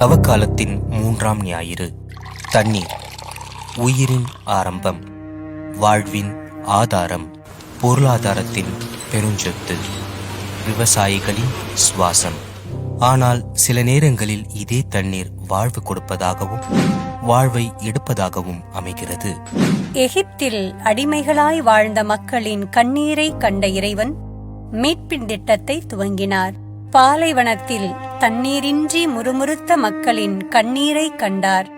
தவக்காலத்தின் 3ஆம் ஞாயிறு. தண்ணீர் உயிரின் ஆரம்பம், வாழ்வின் ஆதாரம், பொருளாதாரத்தின் பெருஞ்சொத்து, விவசாயிகளின் சுவாசம். ஆனால் சில நேரங்களில் இதே தண்ணீர் வாழ்வு கொடுப்பதாகவும் வாழ்வை எடுப்பதாகவும் அமைகிறது. எகிப்தில் அடிமைகளாய் வாழ்ந்த மக்களின் கண்ணீரை கண்ட இறைவன் மீட்பின் திட்டத்தை துவங்கினார். பாலைவனத்தில் தண்ணீரின்றி முறுமுறுத்த மக்களின் கண்ணீரை கண்டார்.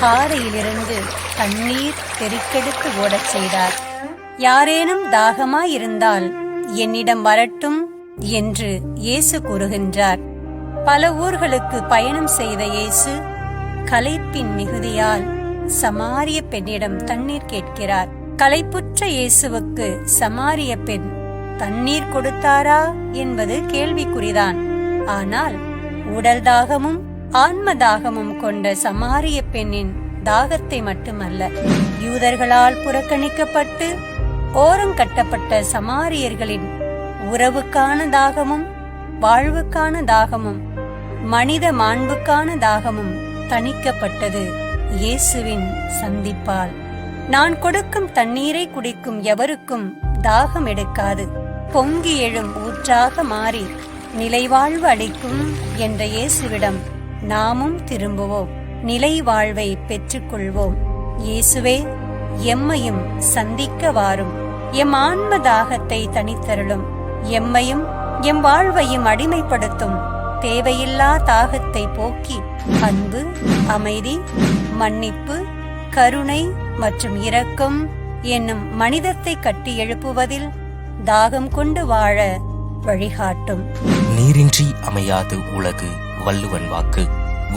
பாறையிலிருந்து தண்ணீர் பெருக்கெடுத்து ஓடச் செய்தார். யாரேனும் தாகமாயிருந்தால் என்னிடம் வரட்டும் என்று இயேசு கூறுகின்றார். பல ஊர்களுக்கு பயணம் செய்த இயேசு களைப்பின் மிகுதியால் சமாரிய பெண்ணிடம் தண்ணீர் கேட்கிறார். களைப்புற்ற இயேசுவுக்கு சமாரிய பெண் தண்ணீர் கொடுத்தாரா என்பது கேள்விக்குறிதான். ஆனால் உடல் தாகமும் ஆன்ம தாகமும் கொண்ட சமாரிய பெண்ணின் தாகத்தை மட்டுமல்ல, யூதர்களால் புறக்கணிக்கப்பட்டு ஓரங்கட்டப்பட்ட சமாரியர்களின் உறவுக்கான தாகமும் வாழ்வுக்கான தாகமும் மனித மாண்புக்கான தாகமும் தணிக்கப்பட்டது இயேசுவின் சந்திப்பால். நான் கொடுக்கும் தண்ணீரை குடிக்கும் எவருக்கும் தாகம் எடுக்காது, பொங்கி எழும் ஊற்றாக மாறி நிலைவாழ்வு அளிக்கும் என்ற இயேசுவிடம் நாமும் திரும்புவோம், நிலை வாழ்வை பெற்றுக்கொள்வோம். இயேசுவே, எம்மையும் சந்திக்க வாரும், எம் ஆன்ம தாகத்தை தனித்தருளும், எம்மையும் எம் வாழ்வையும் அடிமைப்படுத்தும் தேவையில்லா தாகத்தை போக்கி அன்பு, அமைதி, மன்னிப்பு, கருணை மற்றும் இரக்கம் என்னும் மனிதத்தை கட்டி எழுப்புவதில் தாகம் கொண்டு வாழ வழிகாட்டும். நீரின்றி அமையாது உலகு வள்ளுவன் வாக்கு.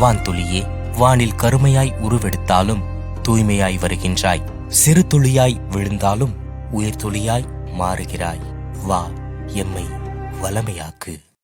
வான்துளியே, வானில் கருமையாய் உருவெடுத்தாலும் தூய்மையாய் வருகின்றாய். சிறு துளியாய் விழுந்தாலும் உயிர் துளியாய் மாறுகிறாய். வா, எம்மை வளமையாக்கு.